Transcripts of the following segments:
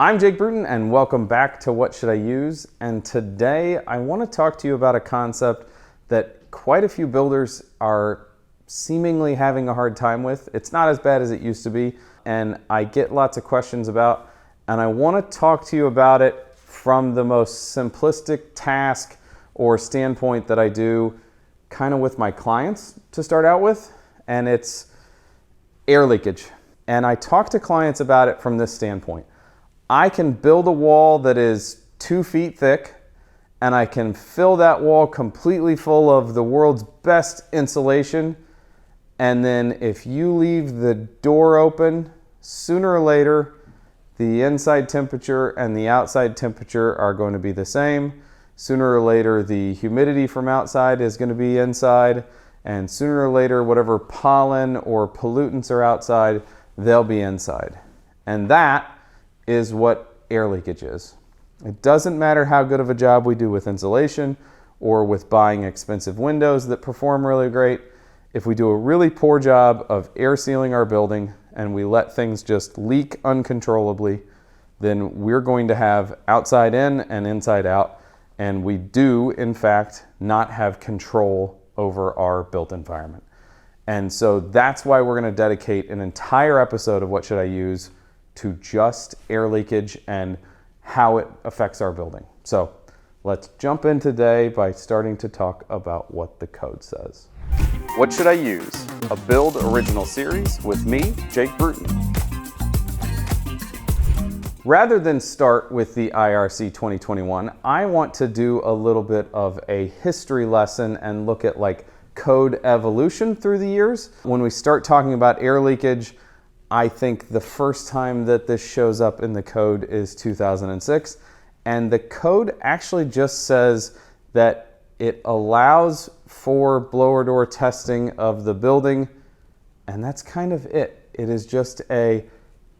I'm Jake Bruton and welcome back to What Should I Use? And today I want to talk to you about a concept that quite a few builders are seemingly having a hard time with. It's not as bad as it used to be, and I get lots of questions about, and I want to talk to you about it from the most simplistic task or standpoint that I do kind of with my clients to start out with, and it's air leakage. And I talk to clients about it from this standpoint. I can build a wall that is 2 feet thick, and I can fill that wall completely full of the world's best insulation. And then if you leave the door open, sooner or later, the inside temperature and the outside temperature are going to be the same. Sooner or later, the humidity from outside is going to be inside. And sooner or later, whatever pollen or pollutants are outside, they'll be inside. And that is what air leakage is. It doesn't matter how good of a job we do with insulation or with buying expensive windows that perform really great. If we do a really poor job of air sealing our building and we let things just leak uncontrollably, then we're going to have outside in and inside out, and we do, in fact, not have control over our built environment. And so that's why we're going to dedicate an entire episode of What Should I Use to just air leakage and how it affects our building. So let's jump in today by starting to talk about what the code says. What Should I Use? A Build Original series with me, Jake Bruton. Rather than start with the IRC 2021, I want to do a little bit of a history lesson and look at code evolution through the years. When we start talking about air leakage, I think the first time that this shows up in the code is 2006. And the code actually just says that it allows for blower door testing of the building. And that's kind of it. It is just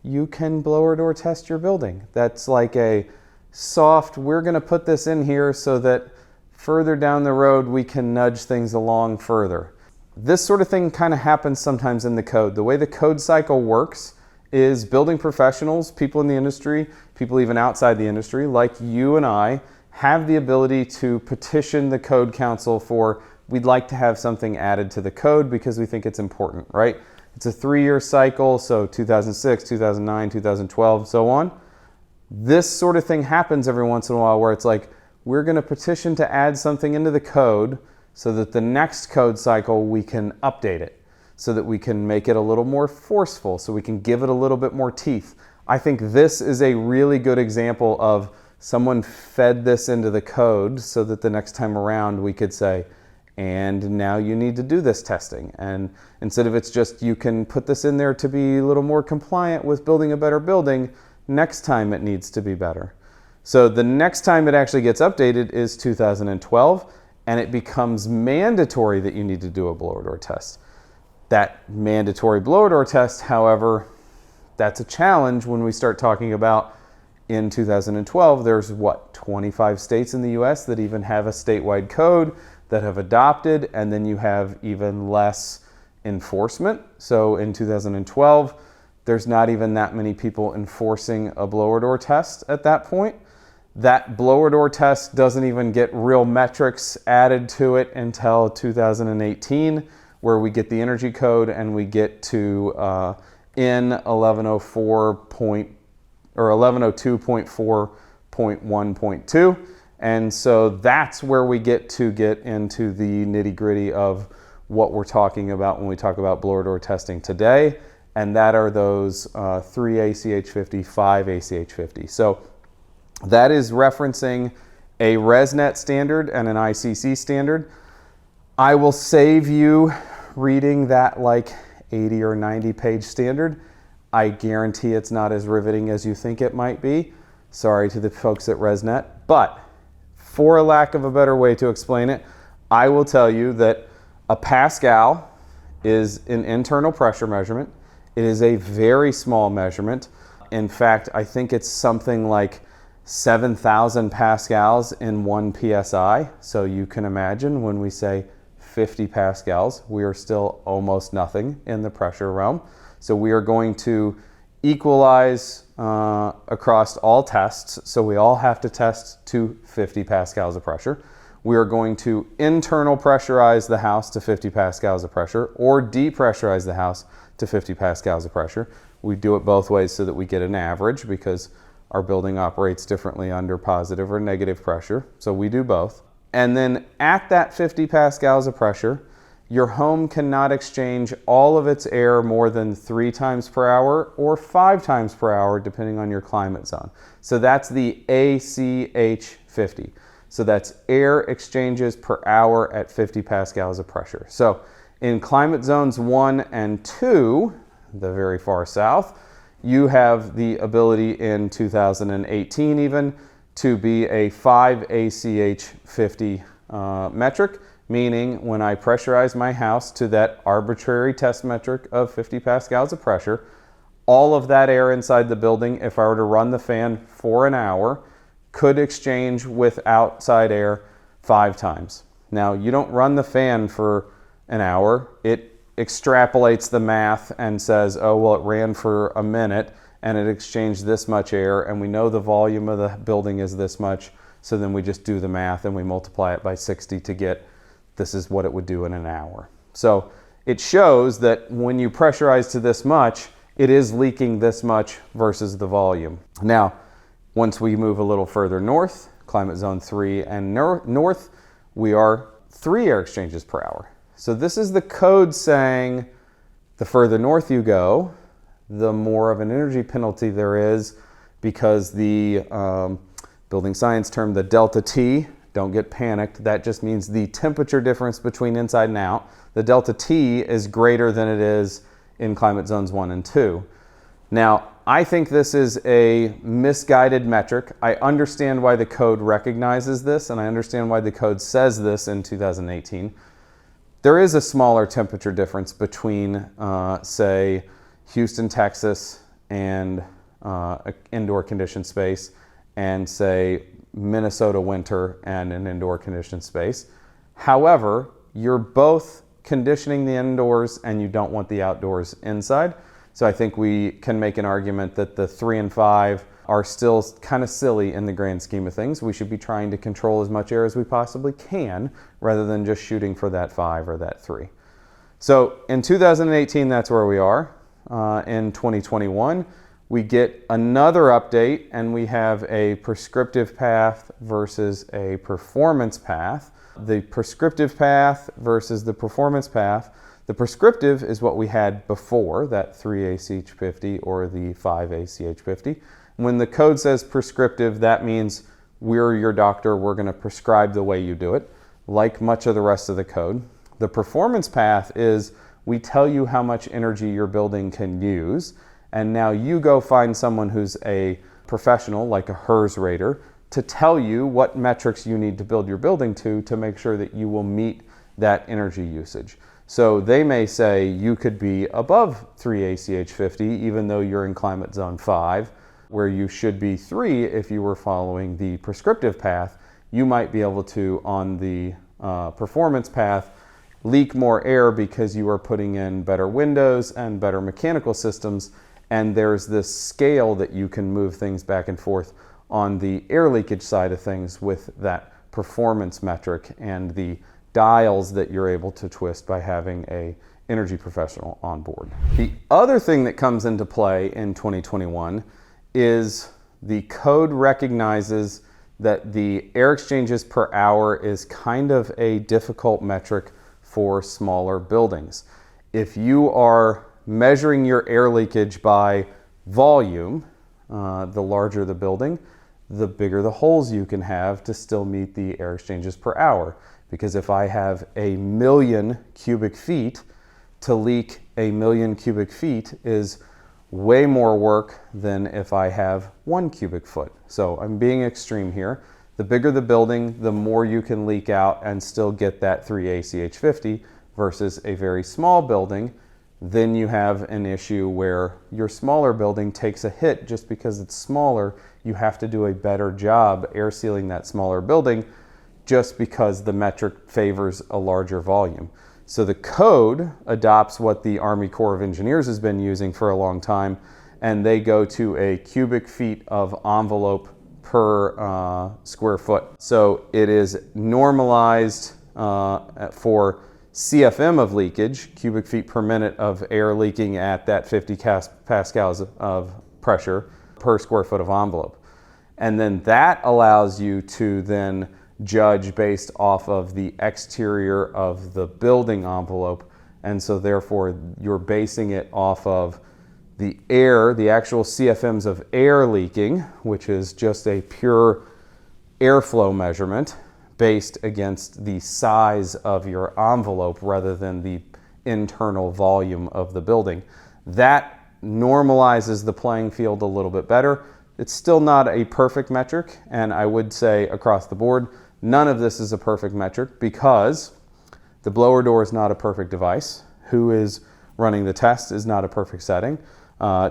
you can blower door test your building. That's like a soft, we're going to put this in here so that further down the road we can nudge things along further. This sort of thing kind of happens sometimes in the code. The way the code cycle works is building professionals, people in the industry, people even outside the industry, like you and I, have the ability to petition the code council for, we'd like to have something added to the code because we think it's important, right? It's a 3-year cycle, so 2006, 2009, 2012, so on. This sort of thing happens every once in a while where it's like, we're going to petition to add something into the code so that the next code cycle we can update it, so that we can make it a little more forceful, so we can give it a little bit more teeth. I think this is a really good example of someone fed this into the code so that the next time around we could say, and now you need to do this testing. And instead of it's just you can put this in there to be a little more compliant with building a better building, next time it needs to be better. So the next time it actually gets updated is 2012. And it becomes mandatory that you need to do a blower door test. That mandatory blower door test, however, that's a challenge when we start talking about in 2012, there's 25 states in the US that even have a statewide code that have adopted, and then you have even less enforcement. So in 2012, there's not even that many people enforcing a blower door test at that point. That blower door test doesn't even get real metrics added to it until 2018, where we get the energy code and we get to in 1102.4.1.2. And so that's where we get into the nitty-gritty of what we're talking about when we talk about blower door testing today. And that are those 3 ACH 50, 5 ACH 50. So that is referencing a ResNet standard and an ICC standard. I will save you reading that 80 or 90 page standard. I guarantee it's not as riveting as you think it might be. Sorry to the folks at ResNet. But for a lack of a better way to explain it, I will tell you that a Pascal is an internal pressure measurement. It is a very small measurement. In fact, I think it's something like 7,000 pascals in 1 psi. So you can imagine when we say 50 pascals, we are still almost nothing in the pressure realm. So we are going to equalize across all tests. So we all have to test to 50 pascals of pressure. We are going to internal pressurize the house to 50 pascals of pressure or depressurize the house to 50 pascals of pressure. We do it both ways so that we get an average because our building operates differently under positive or negative pressure. So we do both. And then at that 50 pascals of pressure, your home cannot exchange all of its air more than 3 times per hour or 5 times per hour, depending on your climate zone. So that's the ACH 50. So that's air exchanges per hour at 50 pascals of pressure. So in climate zones 1 and 2, the very far south, you have the ability in 2018 even to be a 5 ACH 50 metric, meaning when I pressurize my house to that arbitrary test metric of 50 pascals of pressure, all of that air inside the building, if I were to run the fan for an hour, could exchange with outside air 5 times. Now, you don't run the fan for an hour. It extrapolates the math and says, oh, well, it ran for a minute and it exchanged this much air, and we know the volume of the building is this much, so then we just do the math and we multiply it by 60 to get this is what it would do in an hour. So it shows that when you pressurize to this much, it is leaking this much versus the volume. Now, once we move a little further north, climate zone 3 and north, we are 3 air exchanges per hour. So this is the code saying the further north you go, the more of an energy penalty there is, because the building science term, the delta T, don't get panicked, that just means the temperature difference between inside and out. The delta T is greater than it is in climate zones 1 and 2. Now, I think this is a misguided metric. I understand why the code recognizes this, and I understand why the code says this in 2018. There is a smaller temperature difference between, say, Houston, Texas, and indoor conditioned space, and say, Minnesota winter and an indoor conditioned space. However, you're both conditioning the indoors and you don't want the outdoors inside. So I think we can make an argument that the 3 and 5 are still kind of silly in the grand scheme of things. We should be trying to control as much air as we possibly can rather than just shooting for that 5 or that 3. So in 2018, that's where we are. In 2021, we get another update and we have a prescriptive path versus a performance path. The prescriptive path versus the performance path. The prescriptive is what we had before, that 3 ACH 50 or the 5 ACH 50. When the code says prescriptive, that means we're your doctor, we're going to prescribe the way you do it, like much of the rest of the code. The performance path is we tell you how much energy your building can use, and now you go find someone who's a professional, like a HERS rater, to tell you what metrics you need to build your building to make sure that you will meet that energy usage. So they may say you could be above 3 ACH 50 even though you're in climate zone 5, where you should be 3 if you were following the prescriptive path. You might be able to, on the performance path, leak more air because you are putting in better windows and better mechanical systems, and there's this scale that you can move things back and forth on the air leakage side of things with that performance metric and the dials that you're able to twist by having a energy professional on board. The other thing that comes into play in 2021 is the code recognizes that the air exchanges per hour is kind of a difficult metric for smaller buildings. If you are measuring your air leakage by volume, the larger the building, the bigger the holes you can have to still meet the air exchanges per hour. Because if I have 1,000,000 cubic feet, to leak 1,000,000 cubic feet is way more work than if I have 1 cubic foot. So I'm being extreme here. The bigger the building, the more you can leak out and still get that 3 ACH 50 versus a very small building. Then you have an issue where your smaller building takes a hit just because it's smaller. You have to do a better job air sealing that smaller building just because the metric favors a larger volume. So the code adopts what the Army Corps of Engineers has been using for a long time, and they go to a cubic feet of envelope per square foot. So it is normalized for CFM of leakage, cubic feet per minute of air leaking at that 50 pascals of pressure per square foot of envelope. And then that allows you to then judge based off of the exterior of the building envelope. And so therefore you're basing it off of the air, the actual CFMs of air leaking, which is just a pure airflow measurement based against the size of your envelope rather than the internal volume of the building. That normalizes the playing field a little bit better. It's still not a perfect metric, and I would say across the board, none of this is a perfect metric because the blower door is not a perfect device. Who is running the test is not a perfect setting.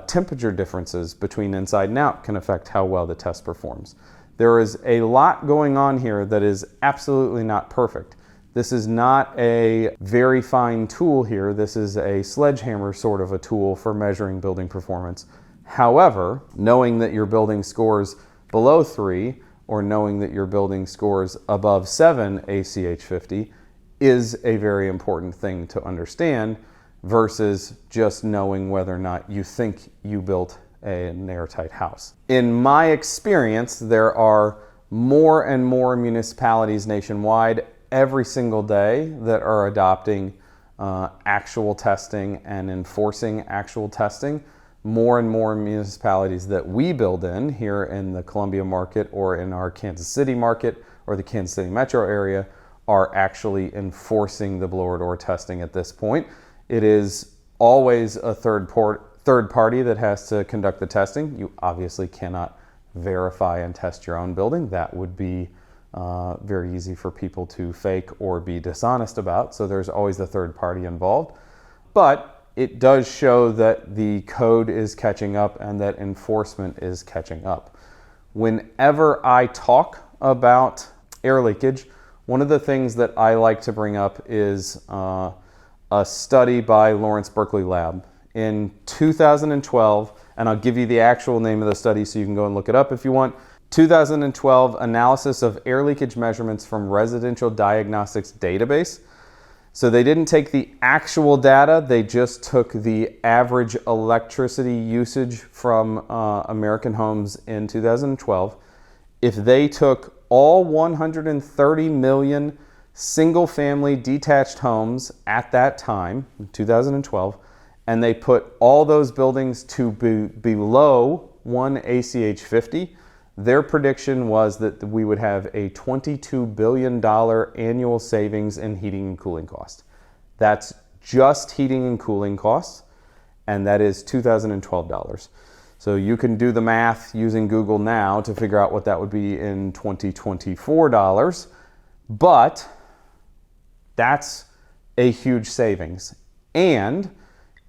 Temperature differences between inside and out can affect how well the test performs. There is a lot going on here that is absolutely not perfect. This is not a very fine tool here. This is a sledgehammer sort of a tool for measuring building performance. However, knowing that your building scores below 3 or knowing that your building scores above 7 ACH 50 is a very important thing to understand versus just knowing whether or not you think you built an airtight house. In my experience, there are more and more municipalities nationwide every single day that are adopting actual testing and enforcing actual testing. More and more municipalities that we build in here in the Columbia market or in our Kansas City market or the Kansas City metro area are actually enforcing the blower door testing at this point. It is always a third party that has to conduct the testing. You obviously cannot verify and test your own building. That would be very easy for people to fake or be dishonest about. So there's always a third party involved. But it does show that the code is catching up and that enforcement is catching up. Whenever I talk about air leakage, one of the things that I like to bring up is a study by Lawrence Berkeley Lab. In 2012, and I'll give you the actual name of the study so you can go and look it up if you want. 2012 analysis of air leakage measurements from residential diagnostics database. So they didn't take the actual data, they just took the average electricity usage from American homes in 2012. If they took all 130 million single-family detached homes at that time, in 2012, and they put all those buildings to be below 1 ACH 50, their prediction was that we would have a $22 billion annual savings in heating and cooling costs. That's just heating and cooling costs, and that is $2012. So you can do the math using Google now to figure out what that would be in 2024 dollars, but that's a huge savings. And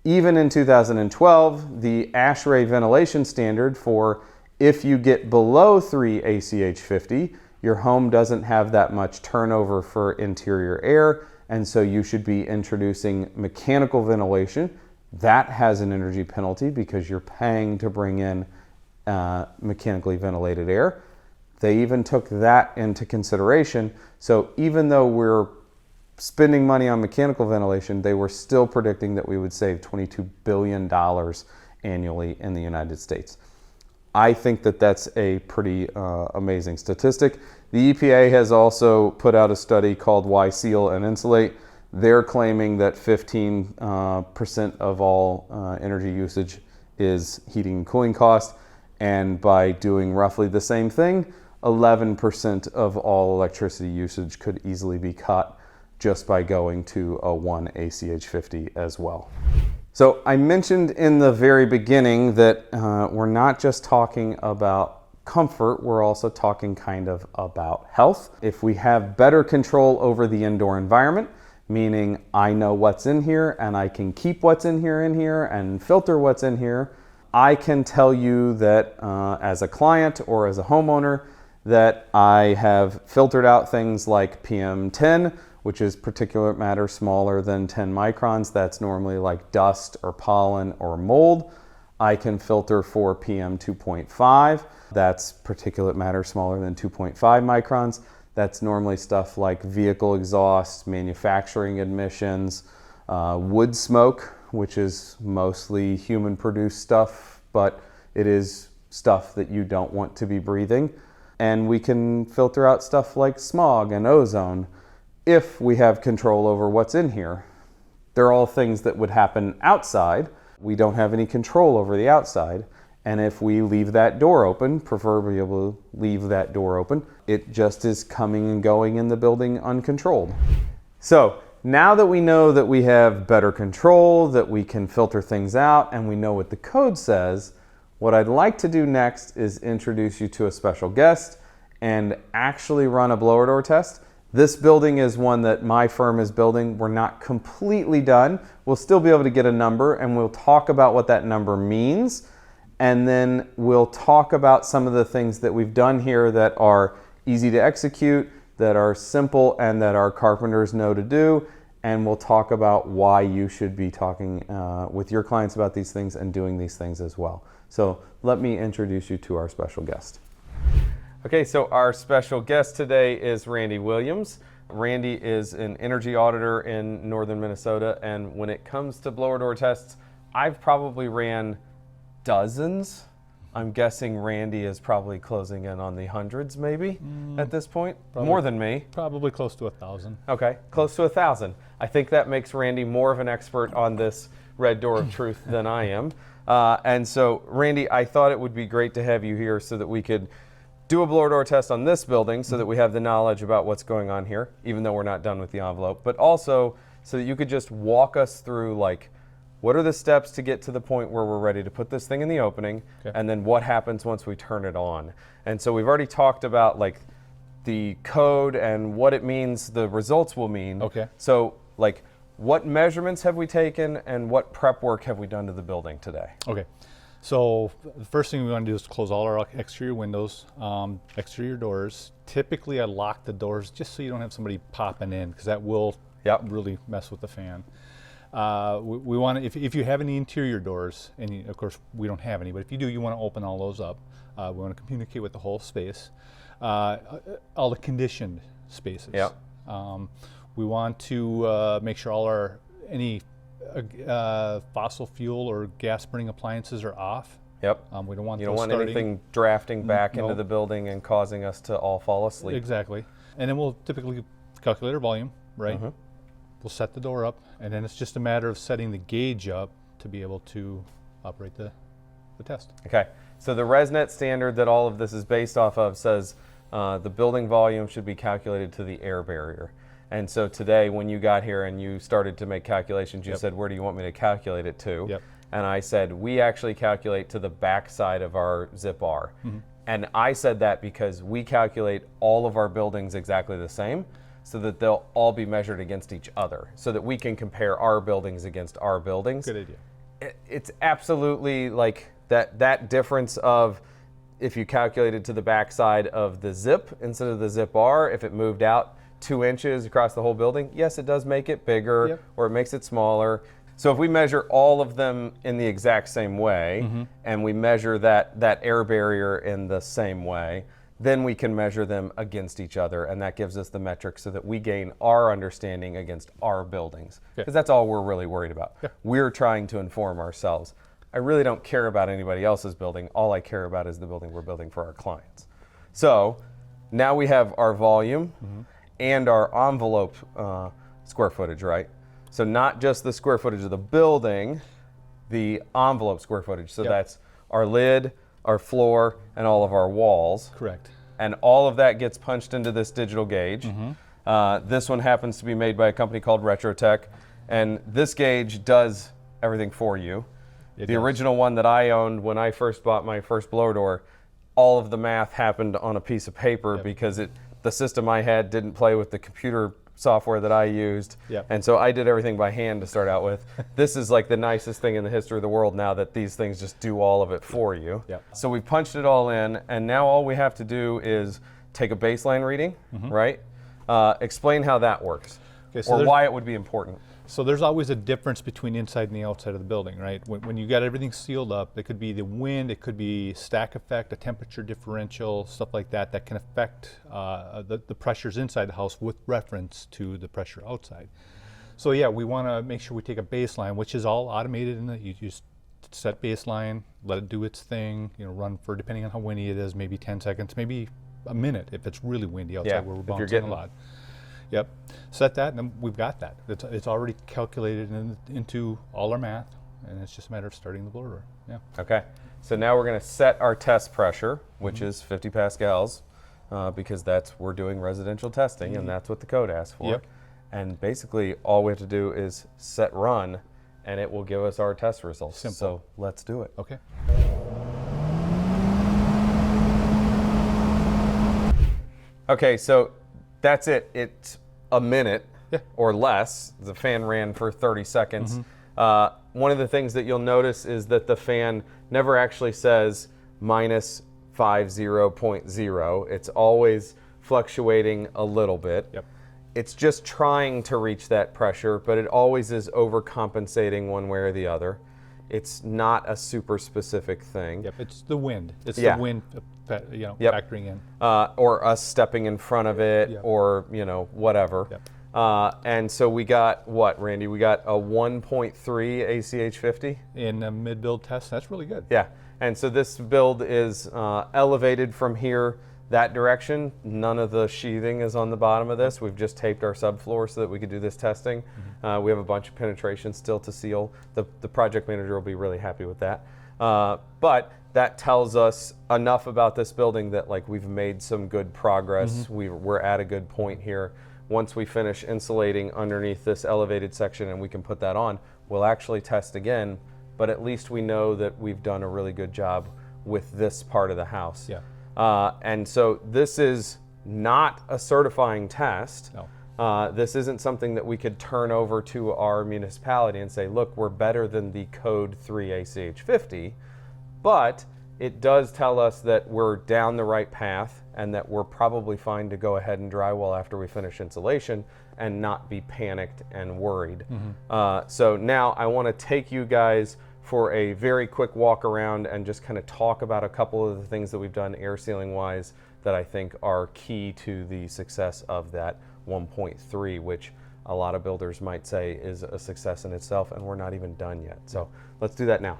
even in 2012, the ASHRAE ventilation standard for if you get below 3 ACH 50, your home doesn't have that much turnover for interior air, and so you should be introducing mechanical ventilation. That has an energy penalty because you're paying to bring in mechanically ventilated air. They even took that into consideration. So even though we're spending money on mechanical ventilation, they were still predicting that we would save $22 billion annually in the United States. I think that that's a pretty amazing statistic. The EPA has also put out a study called Why Seal and Insulate. They're claiming that 15% of all energy usage is heating and cooling costs, and by doing roughly the same thing, 11% of all electricity usage could easily be cut just by going to a 1 ACH 50 as well. So I mentioned in the very beginning that we're not just talking about comfort, we're also talking kind of about health. If we have better control over the indoor environment, meaning I know what's in here and I can keep what's in here and filter what's in here, I can tell you that as a client or as a homeowner that I have filtered out things like PM10, which is particulate matter smaller than 10 microns. That's normally like dust or pollen or mold. I can filter for PM 2.5. That's particulate matter smaller than 2.5 microns. That's normally stuff like vehicle exhaust, manufacturing emissions, wood smoke, which is mostly human-produced stuff, but it is stuff that you don't want to be breathing. And we can filter out stuff like smog and ozone if we have control over what's in here. They're all things that would happen outside. We don't have any control over the outside. And if we leave that door open, preferably leave that door open, it just is coming and going in the building uncontrolled. So now that we know that we have better control, that we can filter things out, and we know what the code says, what I'd like to do next is introduce you to a special guest and actually run a blower door test. This building is one that my firm is building. We're not completely done. We'll still be able to get a number, and we'll talk about what that number means. And then we'll talk about some of the things that we've done here that are easy to execute, that are simple, and that our carpenters know to do. And we'll talk about why you should be talking with your clients about these things and doing these things as well. So let me introduce you to our special guest. Okay, so our special guest today is Randy Williams. Randy is an energy auditor in northern Minnesota, and when it comes to blower door tests, I've probably ran dozens. I'm guessing Randy is probably closing in on the hundreds maybe at this point. Probably, more than me. Probably close to 1,000. Okay, close to 1,000. I think that makes Randy more of an expert on this red door of truth than I am. And so Randy, I thought it would be great to have you here so that we could do a blower door test on this building so that we have the knowledge about what's going on here, even though we're not done with the envelope, but also so that you could just walk us through like, what are the steps to get to the point where we're ready to put this thing in the opening, okay, and then what happens once we turn it on? And so we've already talked about like the code and what it means, the results will mean. Okay. So like, what measurements have we taken and what prep work have we done to the building today? Okay. So the first thing we want to do is close all our exterior windows, exterior doors. Typically I lock the doors just so you don't have somebody popping in, because that will really mess with the fan. We want to, if you have any interior doors, and of course we don't have any, but if you do, you want to open all those up. We want to communicate with the whole space, all the conditioned spaces. Yep. We want to make sure all our any fossil fuel or gas burning appliances are off. Yep. We don't want you don't want anything drafting back into the building and causing us to all fall asleep. Exactly. And then we'll typically calculate our volume, right? Mm-hmm. We'll set the door up, and then it's just a matter of setting the gauge up to be able to operate the test. Okay, so the ResNet standard that all of this is based off of says the building volume should be calculated to the air barrier. And so today when you got here and you started to make calculations, you said, where do you want me to calculate it to? Yep. And I said, we actually calculate to the back side of our zip R. Mm-hmm. And I said that because we calculate all of our buildings exactly the same, so that they'll all be measured against each other, so that we can compare our buildings against our buildings. Good idea. It's absolutely like that difference of if you calculated to the backside of the zip instead of the zip R, if it moved out 2 inches across the whole building, yes, it does make it bigger, or it makes it smaller. So if we measure all of them in the exact same way, and we measure that air barrier in the same way, then we can measure them against each other, and that gives us the metrics so that we gain our understanding against our buildings. Because that's all we're really worried about. We're trying to inform ourselves. I really don't care about anybody else's building. All I care about is the building we're building for our clients. So now we have our volume and our envelope square footage, right? So not just the square footage of the building, the envelope square footage. So that's our lid, our floor, and all of our walls. Correct. And all of that gets punched into this digital gauge. This one happens to be made by a company called RetroTech, and this gauge does everything for you. The original one that I owned when I first bought my first blower door, all of the math happened on a piece of paper because the system I had didn't play with the computer software that I used. And so I did everything by hand to start out with. This is like the nicest thing in the history of the world now that these things just do all of it for you. So we punched it all in, and now all we have to do is take a baseline reading, right? Explain how that works, or why it would be important. So there's always a difference between the inside and the outside of the building, right? When you got everything sealed up, it could be the wind, it could be stack effect, a temperature differential, stuff like that, that can affect the pressures inside the house with reference to the pressure outside. So yeah, we want to make sure we take a baseline, which is all automated, you just set baseline, let it do its thing, run for, depending on how windy it is, maybe 10 seconds, maybe a minute if it's really windy outside where we're bouncing a lot. Yep, set that, and then we've got that. It's already calculated into all our math, and it's just a matter of starting the blower door. Yeah. Okay, so now we're going to set our test pressure, which is 50 pascals, because we're doing residential testing, and that's what the code asks for. Yep. And basically, all we have to do is set run, and it will give us our test results. Simple. So let's do it. Okay. Okay, so that's it. It's a minute or less. The fan ran for 30 seconds. One of the things that you'll notice is that the fan never actually says minus 50.0. It's always fluctuating a little bit. Yep. It's just trying to reach that pressure, but it always is overcompensating one way or the other. It's not a super specific thing. Yep, it's the wind. It's the wind, factoring in. Or us stepping in front of it, or whatever. Yep. And so we got what, Randy? We got a 1.3 ACH 50 in a mid-build test. That's really good. Yeah, and so this build is elevated from here that direction. None of the sheathing is on the bottom of this. We've just taped our subfloor so that we could do this testing. We have a bunch of penetration still to seal. The project manager will be really happy with that. But that tells us enough about this building that we've made some good progress. We're at a good point here. Once we finish insulating underneath this elevated section and we can put that on, we'll actually test again, but at least we know that we've done a really good job with this part of the house. Yeah. And so this is not a certifying test. No. This isn't something that we could turn over to our municipality and say, look, we're better than the code 3 ACH 50, but it does tell us that we're down the right path and that we're probably fine to go ahead and drywall after we finish insulation and not be panicked and worried. So now I want to take you guys for a very quick walk around and just kind of talk about a couple of the things that we've done air sealing wise that I think are key to the success of that 1.3, which a lot of builders might say is a success in itself, and we're not even done yet. So let's do that now.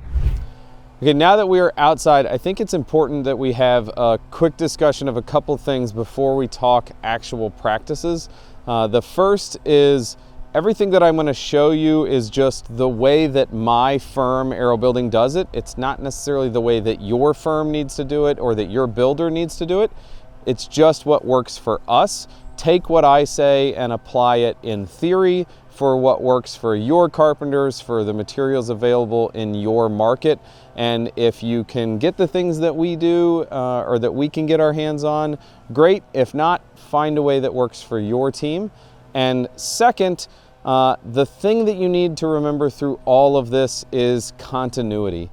Okay, now that we are outside, I think it's important that we have a quick discussion of a couple things before we talk actual practices. The first is everything that I'm going to show you is just the way that my firm, Aero Building, does it. It's not necessarily the way that your firm needs to do it or that your builder needs to do it. It's just what works for us. Take what I say and apply it in theory for what works for your carpenters, for the materials available in your market. And if you can get the things that we do or that we can get our hands on, great. If not, find a way that works for your team. And second, the thing that you need to remember through all of this is continuity.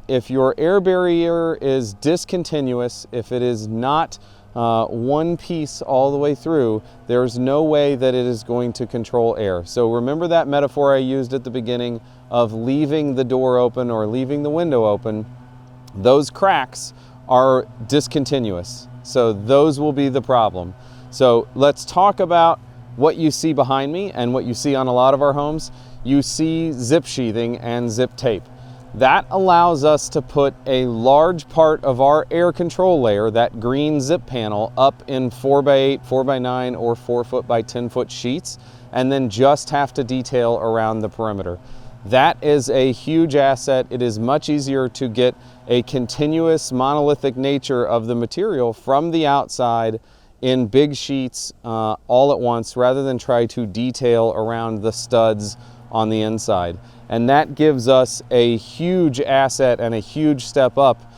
If your air barrier is discontinuous, if it is not one piece all the way through, there's no way that it is going to control air. So remember that metaphor I used at the beginning of leaving the door open or leaving the window open. Those cracks are discontinuous. So those will be the problem. So let's talk about what you see behind me and what you see on a lot of our homes. You see zip sheathing and zip tape. That allows us to put a large part of our air control layer, that green zip panel, up in 4x8, 4x9, or 4-foot by 10-foot sheets, and then just have to detail around the perimeter. That is a huge asset. It is much easier to get a continuous monolithic nature of the material from the outside in big sheets all at once, rather than try to detail around the studs on the inside. And that gives us a huge asset and a huge step up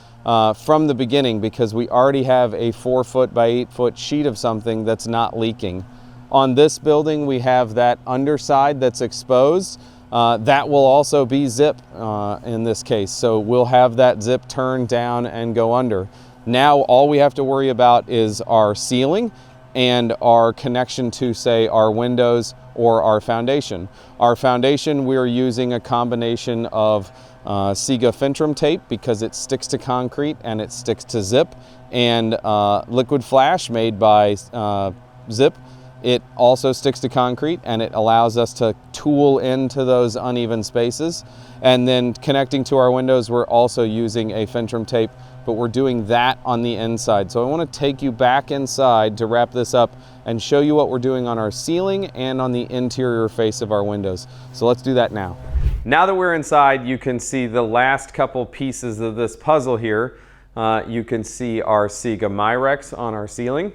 from the beginning, because we already have a 4-foot by 8-foot sheet of something that's not leaking. On this building, we have that underside that's exposed. That will also be zip in this case. So we'll have that zip turn down and go under. Now all we have to worry about is our ceiling and our connection to, say, our windows or our foundation. Our foundation, we're using a combination of Siga Fintram tape because it sticks to concrete and it sticks to zip, and liquid flash made by Zip. It also sticks to concrete and it allows us to tool into those uneven spaces. And then connecting to our windows, we're also using a Fintram tape, but we're doing that on the inside. So I want to take you back inside to wrap this up and show you what we're doing on our ceiling and on the interior face of our windows. So let's do that now. Now that we're inside, you can see the last couple pieces of this puzzle here. You can see our Siga Meyerriecks on our ceiling.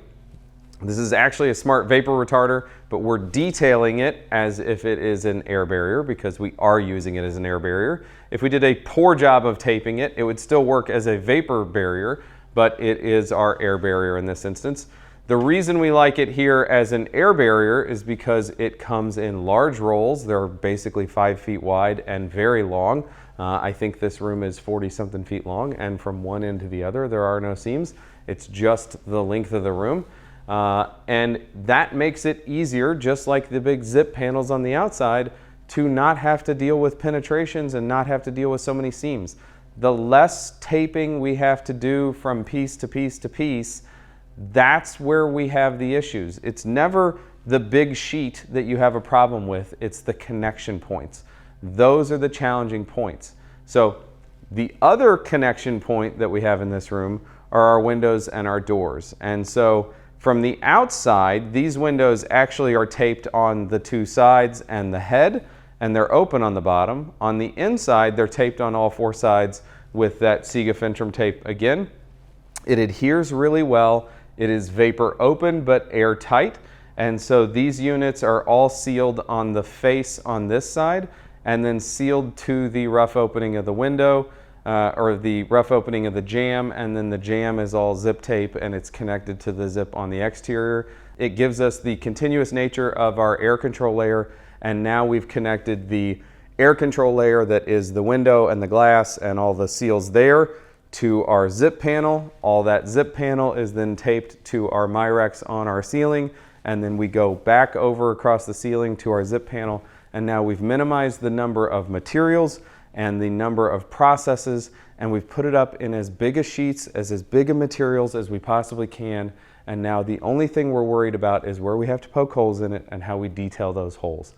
This is actually a smart vapor retarder, but we're detailing it as if it is an air barrier because we are using it as an air barrier. If we did a poor job of taping it, it would still work as a vapor barrier, but it is our air barrier in this instance. The reason we like it here as an air barrier is because it comes in large rolls. They're basically 5 feet wide and very long. I think this room is 40-something feet long, and from one end to the other, there are no seams. It's just the length of the room. And that makes it easier, just like the big zip panels on the outside, to not have to deal with penetrations and not have to deal with so many seams. The less taping we have to do from piece to piece to piece, that's where we have the issues. It's never the big sheet that you have a problem with, it's the connection points. Those are the challenging points. So the other connection point that we have in this room are our windows and our doors. And so from the outside, these windows actually are taped on the 2 sides and the head, and they're open on the bottom. On the inside, they're taped on all 4 sides with that Siga Fintram tape again. It adheres really well. It is vapor open but airtight, and so these units are all sealed on the face on this side and then sealed to the rough opening of the window, or the rough opening of the jamb, and then the jamb is all zip tape and it's connected to the zip on the exterior. It gives us the continuous nature of our air control layer, and now we've connected the air control layer that is the window and the glass and all the seals there to our zip panel. All that zip panel is then taped to our Meyerriecks on our ceiling, and then we go back over across the ceiling to our zip panel, and now we've minimized the number of materials and the number of processes, and we've put it up in as big a sheets, as big a materials as we possibly can, and now the only thing we're worried about is where we have to poke holes in it and how we detail those holes.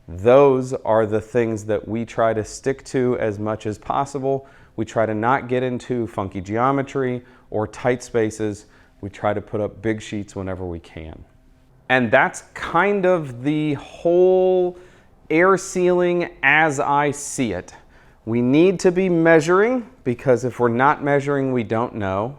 Those are the things that we try to stick to as much as possible. We try to not get into funky geometry or tight spaces. We try to put up big sheets whenever we can. And that's kind of the whole air sealing as I see it. We need to be measuring, because if we're not measuring, we don't know.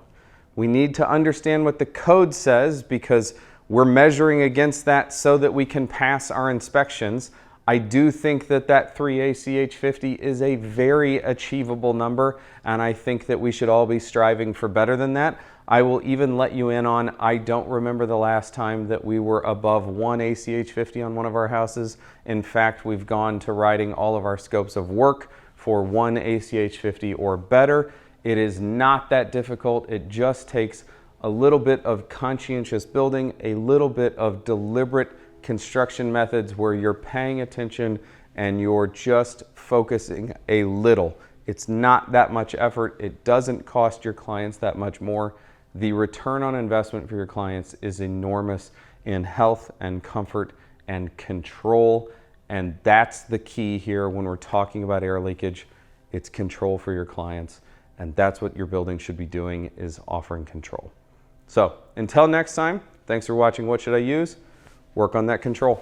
We need to understand what the code says, because we're measuring against that so that we can pass our inspections. I do think that that 3 ACH 50 is a very achievable number, and I think that we should all be striving for better than that. I will even let you in on, I don't remember the last time that we were above 1 ACH 50 on one of our houses. In fact, we've gone to writing all of our scopes of work for 1 ACH 50 or better. It is not that difficult. It just takes a little bit of conscientious building, a little bit of deliberate construction methods where you're paying attention and you're just focusing a little. It's not that much effort. It doesn't cost your clients that much more. The return on investment for your clients is enormous in health and comfort and control. And that's the key here when we're talking about air leakage. It's control for your clients. And that's what your building should be doing, is offering control. So until next time, thanks for watching What Should I Use? Work on that control.